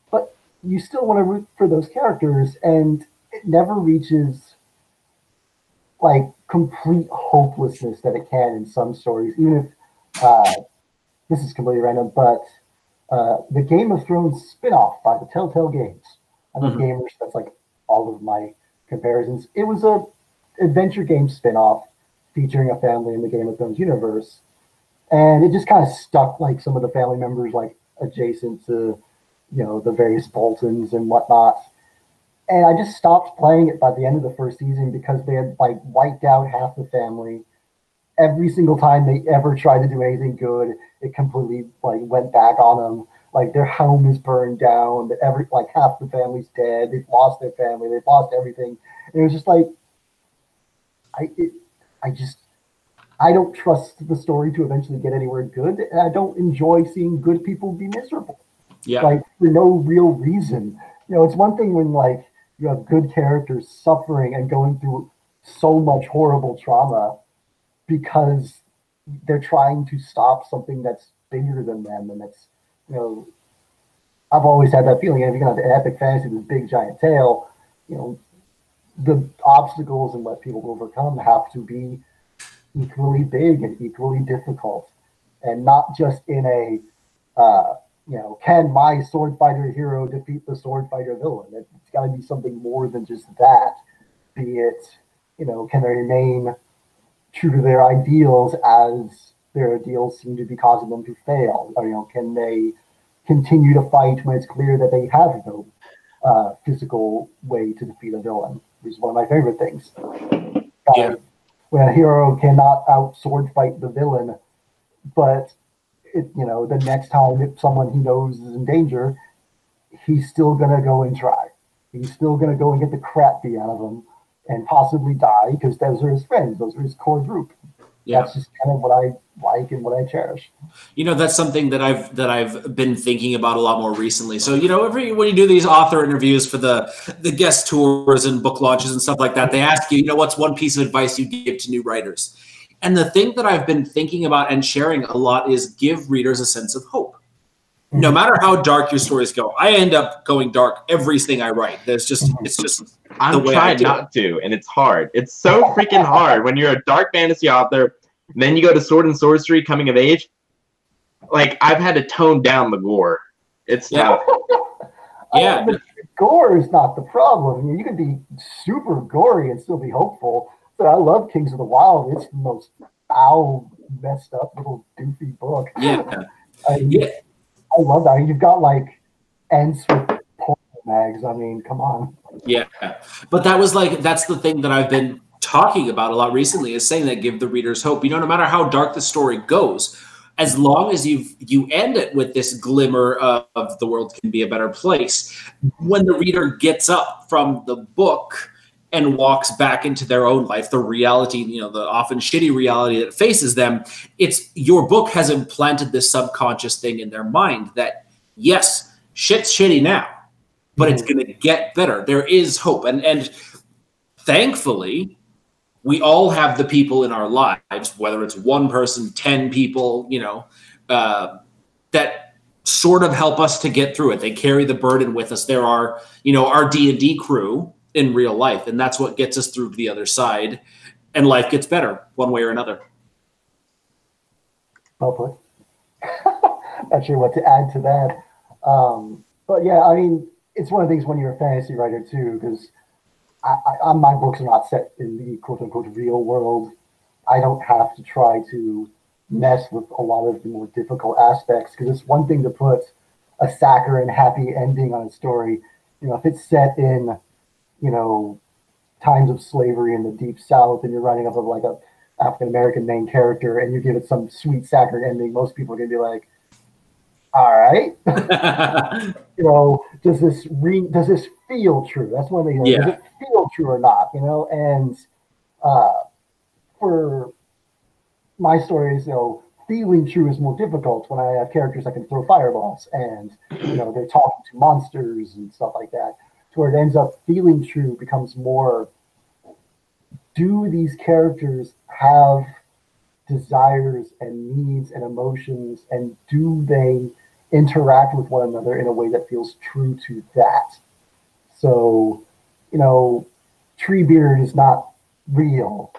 but you still want to root for those characters, and it never reaches, like, complete hopelessness that it can in some stories, even if, this is completely random, but the Game of Thrones spin-off by the Telltale Games. I'm a gamer, so that's like all of my comparisons. It was a adventure game spin-off featuring a family in the Game of Thrones universe. And it just kind of stuck like some of the family members like adjacent to, you know, the various Boltons and whatnot. And I just stopped playing it by the end of the first season because they had like wiped out half the family. Every single time they ever tried to do anything good, it completely like went back on them. Like their home is burned down. Like half the family's dead. They've lost their family. They've lost everything. And it was just like, I don't trust the story to eventually get anywhere good. And I don't enjoy seeing good people be miserable. Yeah. Like for no real reason. You know, it's one thing when like you have good characters suffering and going through so much horrible trauma because they're trying to stop something that's bigger than them. And it's, you know, I've always had that feeling. And if you're going to have epic fantasy, this big giant tale, you know, the obstacles and what people overcome have to be equally big and equally difficult. And not just in a, you know, can my sword fighter hero defeat the sword fighter villain? It's got to be something more than just that. Be it, you know, can they remain true to their ideals as their ideals seem to be causing them to fail? Or, you know, can they continue to fight when it's clear that they have no physical way to defeat a villain? Which is one of my favorite things. Yeah. When a hero cannot out sword fight the villain, but it, you know, the next time if someone he knows is in danger, he's still gonna go and try. He's still gonna go and get the crap beat out of him and possibly die because those are his friends, those are his core group. Yeah. That's just kind of what I like and what I cherish. You know, that's something that I've been thinking about a lot more recently. So, you know, when you do these author interviews for the guest tours and book launches and stuff like that, they ask you, you know, what's one piece of advice you give to new writers? And the thing that I've been thinking about and sharing a lot is give readers a sense of hope. No matter how dark your stories go, I end up going dark everything I write. It's just I'm trying not to, and it's hard. It's so freaking hard when you're a dark fantasy author, and then you go to sword and sorcery, coming of age. Like I've had to tone down the gore. It's tough. Yeah. The gore is not the problem. I mean, you can be super gory and still be hopeful. So I love Kings of the Wild. It's the most foul, messed up little doofy book. Yeah. I love that. You've got like ants with portal mags. I mean, come on. Yeah. But that's the thing that I've been talking about a lot recently, is saying that give the readers hope. You know, no matter how dark the story goes, as long as you end it with this glimmer of the world can be a better place, when the reader gets up from the book and walks back into their own life, the reality, you know, the often shitty reality that faces them. It's your book has implanted this subconscious thing in their mind that, yes, shit's shitty now, but it's going to get better. There is hope. And thankfully, we all have the people in our lives, whether it's one person, 10 people, you know, that sort of help us to get through it. They carry the burden with us. There are, you know, our D&D crew in real life, and that's what gets us through to the other side, and life gets better one way or another. Hopefully. Not sure what to add to that. But yeah, I mean, it's one of the things when you're a fantasy writer too, because my books are not set in the quote-unquote real world. I don't have to try to mess with a lot of the more difficult aspects, because it's one thing to put a saccharine, happy ending on a story. You know, if it's set in, you know, times of slavery in the Deep South, and you're writing up of like a African-American main character, and you give it some sweet saccharine ending, most people are going to be like, all right. You know, does this feel true? That's one thing. Does it feel true or not? You know, and for my stories, you know, feeling true is more difficult when I have characters that can throw fireballs and, you know, they're talking to monsters and stuff like that. To where it ends up feeling true becomes more, do these characters have desires and needs and emotions, and do they interact with one another in a way that feels true to that? So, you know, Treebeard is not real,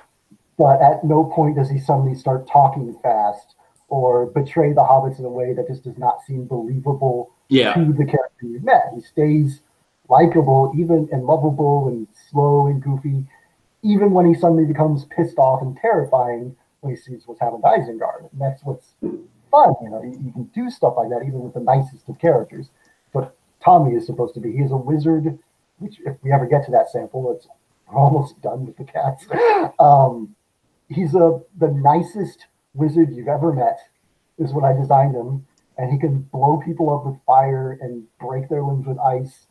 but at no point does he suddenly start talking fast or betray the hobbits in a way that just does not seem believable to the character you met. He stays likable, even and lovable and slow and goofy, even when he suddenly becomes pissed off and terrifying when he sees what's happened to Isengard. And that's what's fun, you know. You can do stuff like that even with the nicest of characters. But Tommy is supposed to be. He is a wizard, which if we ever get to that sample, it's almost done with the cats. He's the nicest wizard you've ever met, is what I designed him. And he can blow people up with fire and break their limbs with ice.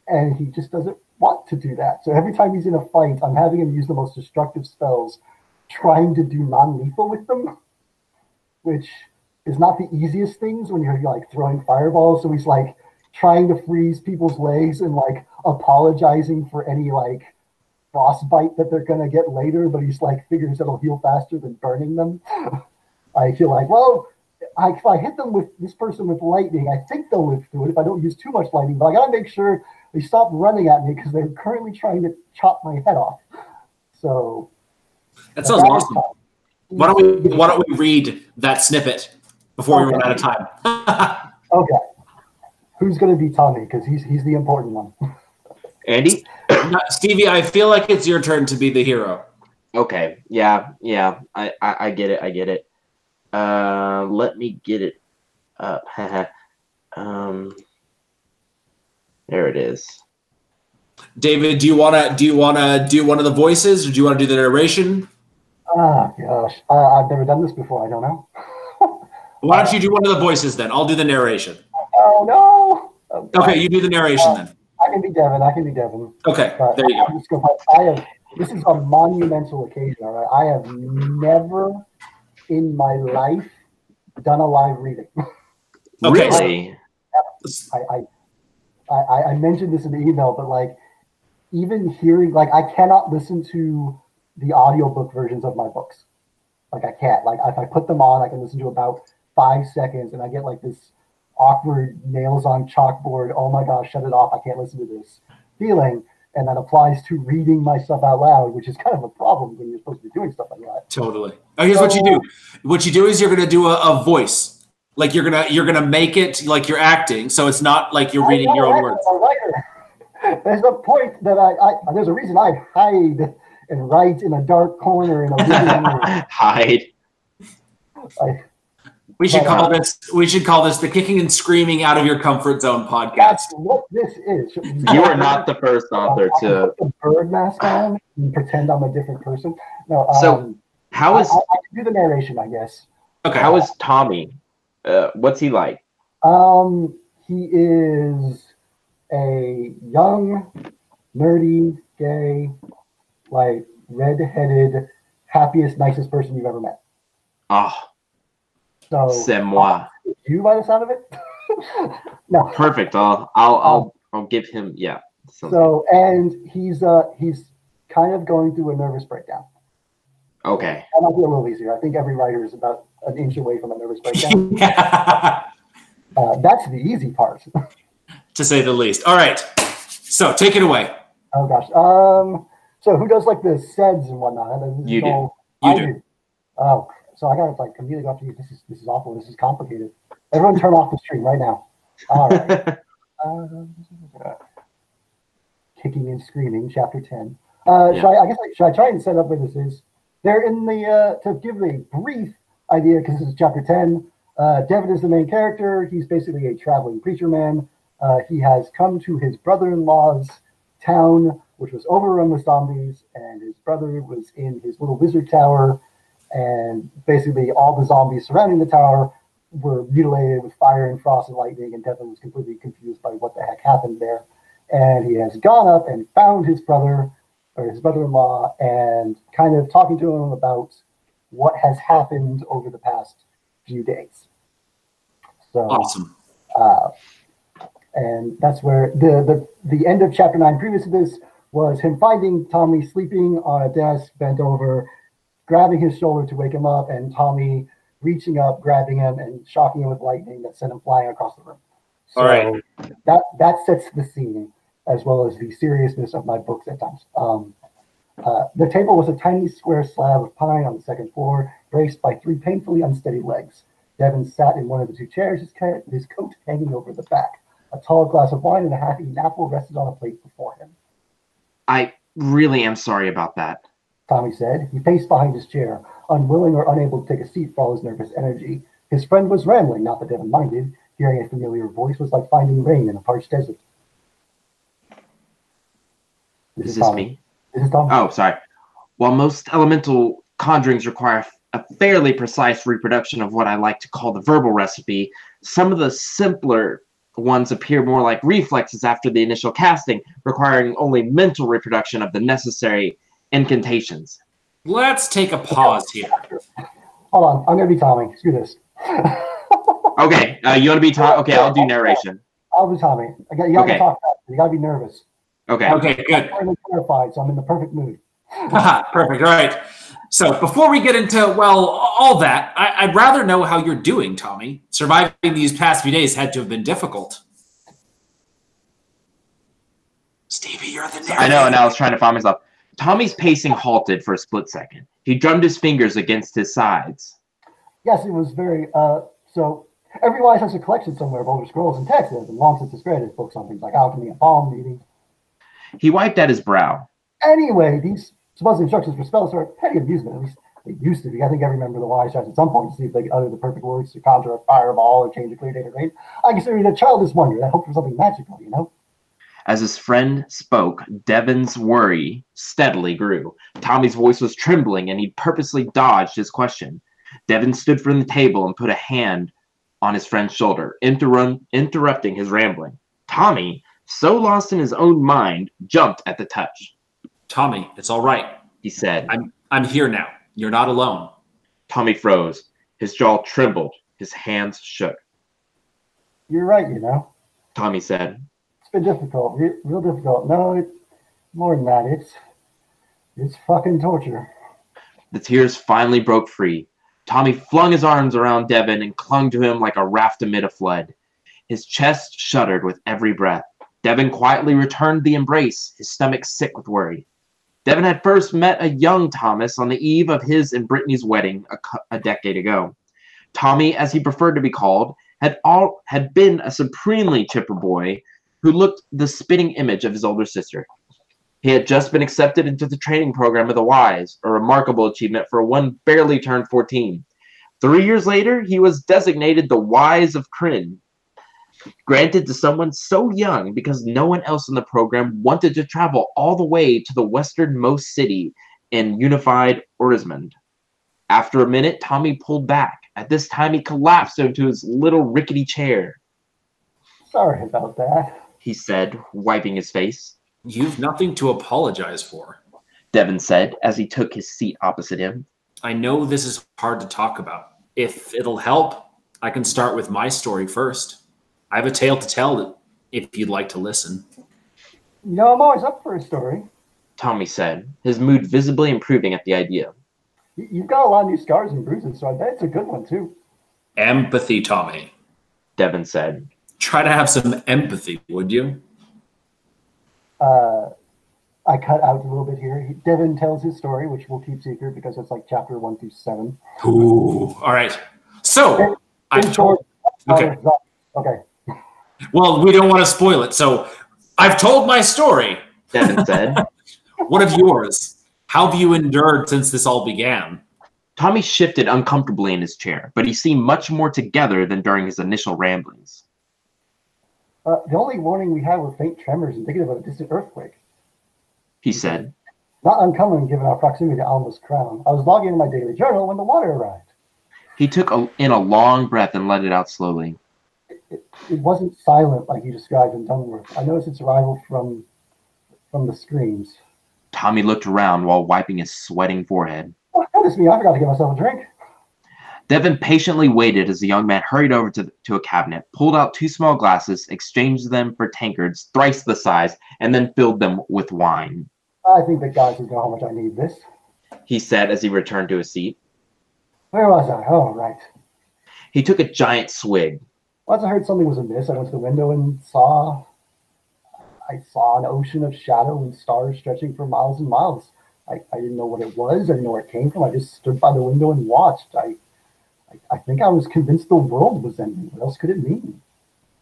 And he just doesn't want to do that. So every time he's in a fight, I'm having him use the most destructive spells, trying to do non-lethal with them, which is not the easiest things when you're like throwing fireballs. So he's like trying to freeze people's legs and like apologizing for any like frostbite that they're gonna get later, but he's like figures it'll heal faster than burning them. I feel like, well, if I hit them with this person with lightning, I think they'll live through it if I don't use too much lightning, but I gotta make sure they stop running at me because they're currently trying to chop my head off. So that sounds awesome. Why don't we read that snippet before we run out of time? Okay. Who's going to be Tommy? Because he's the important one. Andy? Stevie, I feel like it's your turn to be the hero. Okay. Yeah. I get it. Let me get it up. There it is. David, do you wanna do one of the voices, or do you want to do the narration? Oh gosh, I've never done this before. I don't know. Why don't you do one of the voices then? I'll do the narration. Oh no. Okay, you do the narration then. I can be Devin. Okay, there you go. This is a monumental occasion. All right, I have never in my life done a live reading. Okay. Really? I mentioned this in the email, but like even hearing, like I cannot listen to the audiobook versions of my books. Like I can't. Like if I put them on, I can listen to about 5 seconds and I get like this awkward nails on chalkboard, oh my gosh, shut it off, I can't listen to this feeling. And that applies to reading my stuff out loud, which is kind of a problem when you're supposed to be doing stuff like that. Totally. Oh, here's what you do. What you do is you're gonna do a voice. Like you're gonna make it like you're acting, so it's not like you're reading your own words. There's a point that there's a reason I hide and write in a dark corner in a living room. Hide. We should call this the kicking and screaming out of your comfort zone podcast. That's what this is. You are not the first author to put the bird mask on and pretend I'm a different person. No. So how is I can do the narration, I guess. Okay. How is Tommy? What's he like? He is a young nerdy, gay, like red-headed, happiest, nicest person you've ever met. Oh, So, c'est moi. you by the sound of it? No. Perfect. I'll give him. Yeah. So, and he's kind of going through a nervous breakdown. Okay. That might be a little easier. I think every writer is about an inch away from a nervous breakdown. That's the easy part. To say the least. All right. So take it away. Oh gosh. So who does like the SEDS and whatnot? You do. You do. Oh, so I gotta like immediately go after you. This is awful. This is complicated. Everyone, turn off the stream right now. All right. Kicking and screaming, chapter 10. Should I try and set up where this is? They're in the to give the brief idea because this is chapter 10. Devin is the main character. He's basically a traveling preacher man. He has come to his brother-in-law's town, which was overrun with zombies, and his brother was in his little wizard tower, and basically all the zombies surrounding the tower were mutilated with fire and frost and lightning, and Devin was completely confused by what the heck happened there. And he has gone up and found his brother, or his brother-in-law, and kind of talking to him about what has happened over the past few days. So Awesome. And that's where the end of chapter 9 previous to this was him finding Tommy sleeping on a desk, bent over, grabbing his shoulder to wake him up, and Tommy reaching up, grabbing him, and shocking him with lightning that sent him flying across the room. So all right. That sets the scene, as well as the seriousness of my books at times. The table was a tiny square slab of pine on the second floor, braced by 3 painfully unsteady legs. Devin sat in one of the 2 chairs, his coat hanging over the back. A tall glass of wine and a half-eaten apple rested on a plate before him. I really am sorry about that, Tommy said. He paced behind his chair, unwilling or unable to take a seat for all his nervous energy. His friend was rambling, not that Devin minded. Hearing a familiar voice was like finding rain in a parched desert. Is this me? This is Tommy. Oh, sorry. While most elemental conjurings require a fairly precise reproduction of what I like to call the verbal recipe, some of the simpler ones appear more like reflexes after the initial casting, requiring only mental reproduction of the necessary incantations. Let's take a pause here. Hold on, I'm going to be Tommy. Screw this. Okay, you want to be Tommy? Okay, I'll do narration. I'll be Tommy. You got to talk fast. You got to be nervous. Okay. Okay, good. I'm terrified, so I'm in the perfect mood. Perfect. All right. So before we get into, well, all that, I'd rather know how you're doing, Tommy. Surviving these past few days had to have been difficult. Stevie, you're the narrator. I know, and I was trying to find myself. Tommy's pacing halted for a split second. He drummed his fingers against his sides. Yes, it was very, so every wise has a collection somewhere of older scrolls and texts, and long since it's his books on things like alchemy and palm reading. He wiped at his brow. Anyway, these supposed instructions for spells are petty amusement. At least they used to be. I think every member of the wise tries at some point to see if they could utter the perfect words to conjure a fireball or change a clear day to rain. I consider it a childish wonder. I hope for something magical, you know? As his friend spoke, Devin's worry steadily grew. Tommy's voice was trembling, and he purposely dodged his question. Devin stood from the table and put a hand on his friend's shoulder, interrupting his rambling. Tommy, so lost in his own mind, jumped at the touch. Tommy, it's all right, he said. I'm here now. You're not alone. Tommy froze. His jaw trembled. His hands shook. You're right, you know. Tommy said. It's been difficult, real difficult. No, it's more than that. It's fucking torture. The tears finally broke free. Tommy flung his arms around Devin and clung to him like a raft amid a flood. His chest shuddered with every breath. Devin quietly returned the embrace, his stomach sick with worry. Devin had first met a young Thomas on the eve of his and Brittany's wedding a decade ago. Tommy, as he preferred to be called, had been a supremely chipper boy who looked the spitting image of his older sister. He had just been accepted into the training program of the Wise, a remarkable achievement for one barely turned 14. 3 years later, he was designated the Wise of Kryn, granted to someone so young because no one else in the program wanted to travel all the way to the westernmost city in unified Orismond. After a minute, Tommy pulled back. At this time, he collapsed into his little rickety chair. Sorry about that, he said, wiping his face. You've nothing to apologize for. Devin said as he took his seat opposite him. I know this is hard to talk about. If it'll help, I can start with my story first. I have a tale to tell if you'd like to listen. I'm always up for a story. Tommy said, his mood visibly improving at the idea. You've got a lot of new scars and bruises, so I bet it's a good one, too. Empathy, Tommy. Devin said. Try to have some empathy, would you? I cut out a little bit here. Devin tells his story, which we'll keep secret because it's like chapter 1 through 7. Ooh, all right. So, I've told... Okay. Okay. Well, we don't want to spoil it, so I've told my story. Devin said. What of yours? How have you endured since this all began? Tommy shifted uncomfortably in his chair, but he seemed much more together than during his initial ramblings. The only warning we had were faint tremors indicative of a distant earthquake. He said. Not uncommon given our proximity to Alma's crown. I was logging in my daily journal when the water arrived. He took in a long breath and let it out slowly. It wasn't silent like you described in Dunworth. I noticed its arrival from the screams. Tommy looked around while wiping his sweating forehead. Oh, goodness me, I forgot to get myself a drink. Devin patiently waited as the young man hurried over to a cabinet, pulled out 2 small glasses, exchanged them for tankards thrice the size, and then filled them with wine. I think the guys know how much I need this. He said as he returned to his seat. Where was I? Oh, right. He took a giant swig. Once I heard something was amiss, I went to the window and saw an ocean of shadow and stars stretching for miles and miles. I didn't know what it was. I didn't know where it came from. I just stood by the window and watched. I think I was convinced the world was ending. What else could it mean?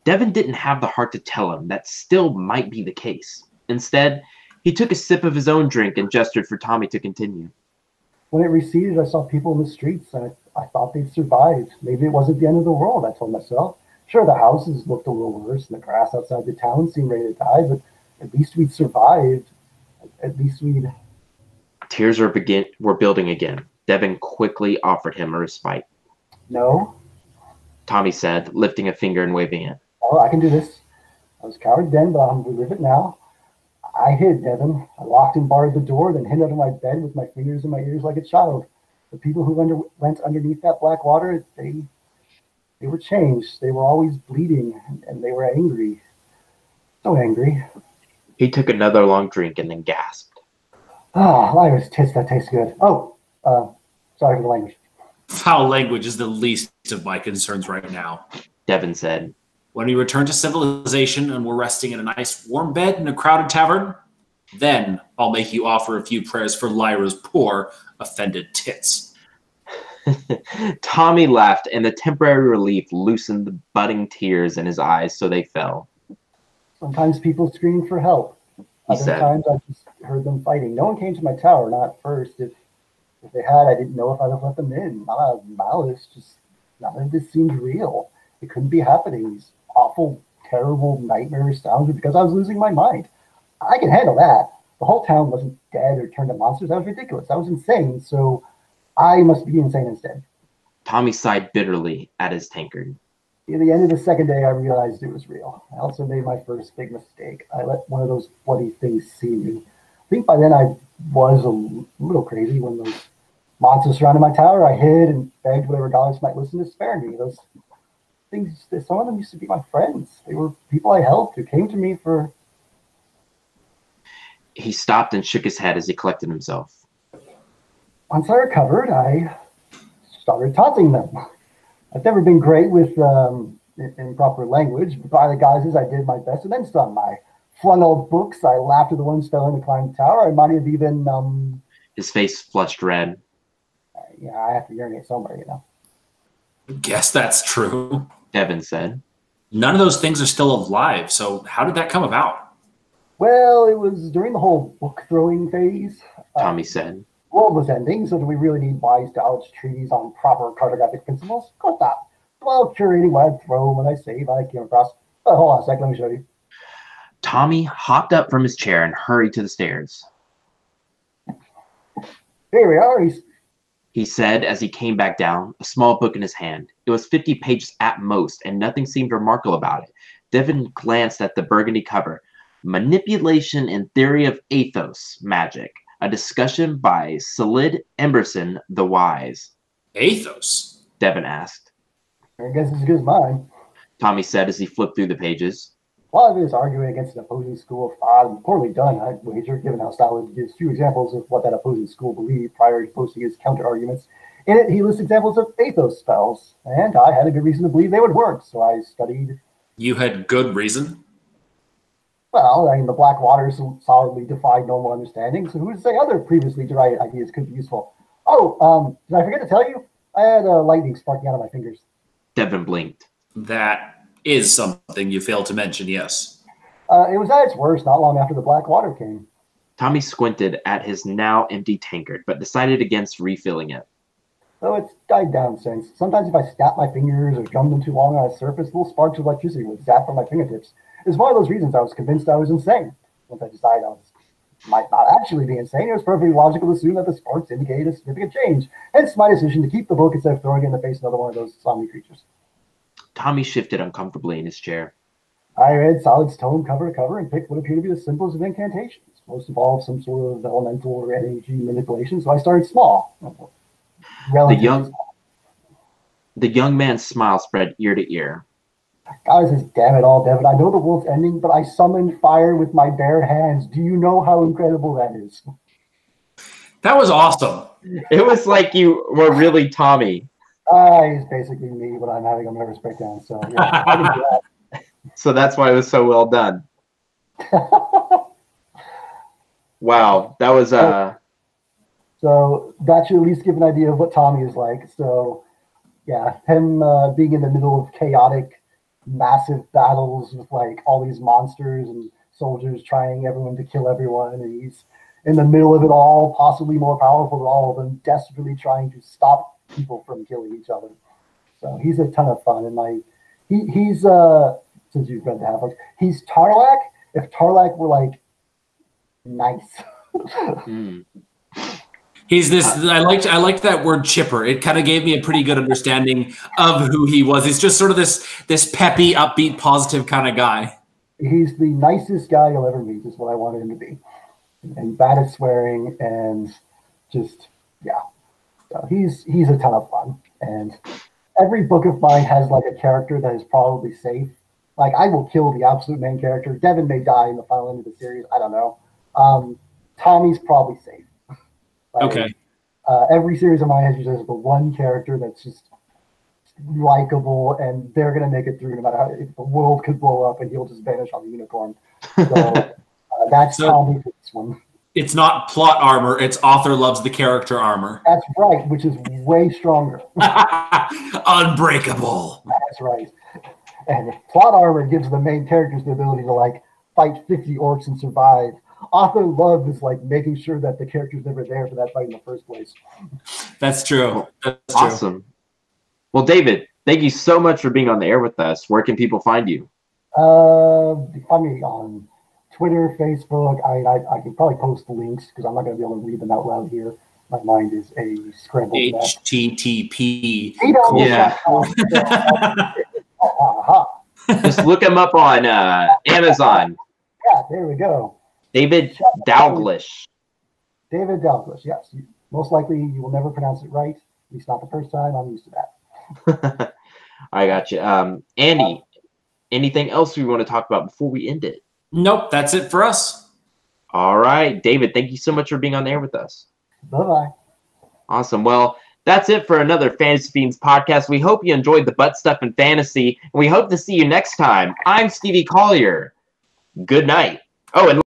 Devin didn't have the heart to tell him that still might be the case. Instead, he took a sip of his own drink and gestured for Tommy to continue. When it receded, I saw people in the streets, and I thought they'd survived. Maybe it wasn't the end of the world, I told myself. Sure, the houses looked a little worse, and the grass outside the town seemed ready to die, but at least we'd survived. At least we'd... Tears were building again. Devin quickly offered him a respite. No. Tommy said, lifting a finger and waving it. Oh, I can do this. I was coward then, but I'm relive it now. I hid, Devin. I locked and barred the door, then hid under my bed with my fingers in my ears like a child. The people who went underneath that black water, they were changed. They were always bleeding, and they were angry. So angry. He took another long drink and then gasped. Ah, Lyra's tits, that tastes good. Oh, sorry for the language. Foul language is the least of my concerns right now, Devin said. When we return to civilization and we're resting in a nice warm bed in a crowded tavern, then I'll make you offer a few prayers for Lyra's poor, offended tits. Tommy laughed, and the temporary relief loosened the budding tears in his eyes so they fell. Sometimes people scream for help. Other times I just heard them fighting. No one came to my tower, not first. If they had, I didn't know if I'd have let them in. Not out of malice, just none of this seemed real. It couldn't be happening. These awful, terrible nightmarish sounds were because I was losing my mind. I can handle that. The whole town wasn't dead or turned to monsters. That was ridiculous. That was insane. So I must be insane instead. Tommy sighed bitterly at his tankard. At the end of the second day, I realized it was real. I also made my first big mistake. I let one of those bloody things see me. I think by then I was a little crazy. When those monsters surrounded my tower, I hid and begged whatever gods might listen to spare me. Those things, some of them used to be my friends. They were people I helped who came to me for... He stopped and shook his head as he collected himself. Once I recovered, I started taunting them. I've never been great with improper language, but by the guises, I did my best, and then some. I flung old books. I laughed at the ones fell in the climbing tower. I might have even... His face flushed red. Yeah, I have to urinate somewhere, you know. Guess that's true, Devin said. None of those things are still alive, so how did that come about? Well, it was during the whole book-throwing phase. Tommy said. The world was ending, so do we really need wise college treaties on proper cartographic principles? Of course not. While curating what I throw when I save, I came across... Oh, hold on a sec, let me show you. Tommy hopped up from his chair and hurried to the stairs. Here we are. He said as he came back down, a small book in his hand. It was 50 pages at most, and nothing seemed remarkable about it. Devin glanced at the burgundy cover. Manipulation and Theory of Athos Magic. A discussion by Salid Emberson the Wise. Athos? Devin asked. I guess it's as good as mine. Tommy said as he flipped through the pages. A lot of it is arguing against an opposing school of thought, and poorly done, I wager, given how Stalin gives few examples of what that opposing school believed prior to posting his counter-arguments. In it, he lists examples of Athos spells, and I had a good reason to believe they would work, so I studied. You had good reason? Well, I mean, the Black Waters solidly defied normal understanding, so who's to say other previously derived ideas could be useful? Oh, did I forget to tell you? I had lightning sparking out of my fingers. Devin blinked. That is something you failed to mention, yes. It was at its worst not long after the Black Water came. Tommy squinted at his now empty tankard, but decided against refilling it. Though it's died down since. Sometimes if I snap my fingers or gum them too long on a surface, little sparks of electricity would zap from my fingertips. It's one of those reasons I was convinced I was insane. Once I decided might not actually be insane, it was perfectly logical to assume that the sparks indicated a significant change. Hence my decision to keep the book instead of throwing it in the face of another one of those zombie creatures. Tommy shifted uncomfortably in his chair. I read Solid's tome cover to cover and picked what appeared to be the simplest of incantations. Most involved some sort of elemental or energy manipulation, so I started small. The young man's smile spread ear to ear. Guys, damn it all, David. I know the world's ending, but I summoned fire with my bare hands. Do you know how incredible that is? That was awesome. It was like you were really Tommy. He's basically me when I'm having a nervous breakdown. So, yeah, I can do that. So that's why it was so well done. Wow, that was So that should at least give an idea of what Tommy is like. So, yeah, him being in the middle of chaotic, massive battles with like all these monsters and soldiers trying everyone to kill everyone, and he's in the middle of it all, possibly more powerful than all of them, desperately trying to stop people from killing each other. So he's a ton of fun, and he's since you've read the Half-Orcs, he's Tarlac. If Tarlac were like nice. He's this. I liked that word chipper. It kind of gave me a pretty good understanding of who he was. He's just sort of this peppy, upbeat, positive kind of guy. He's the nicest guy you'll ever meet. Is what I wanted him to be, and bad at swearing, and just yeah. So he's a ton of fun, and every book of mine has like a character that is probably safe. Like I will kill the absolute main character. Devin may die in the final end of the series. I don't know. Tommy's probably safe. Like, okay. Every series of mine has usually the one character that's just likable, and they're gonna make it through no matter how. If the world could blow up, and he'll just vanish on the unicorn. So that's Tommy for this one. It's not plot armor. It's author loves the character armor. That's right, which is way stronger. Unbreakable. That's right. And plot armor gives the main characters the ability to like fight 50 orcs and survive. Author love is like making sure that the character's never there for that fight in the first place. That's true. That's awesome. True. Well, David, thank you so much for being on the air with us. Where can people find you? Find me on Twitter, Facebook. I can probably post the links because I'm not going to be able to read them out loud here. My mind is a scrambled mess. HTTP. Yeah. Just look him up on Amazon. Yeah, there we go. David Dalglish. David Dalglish, yes. Most likely you will never pronounce it right. At least not the first time. I'm used to that. I got you. Andy, anything else we want to talk about before we end it? Nope, that's it for us. All right. David, thank you so much for being on the air with us. Bye-bye. Awesome. Well, that's it for another Fantasy Fiends podcast. We hope you enjoyed the butt stuff in fantasy, and we hope to see you next time. I'm Stevie Collier. Good night. Oh, and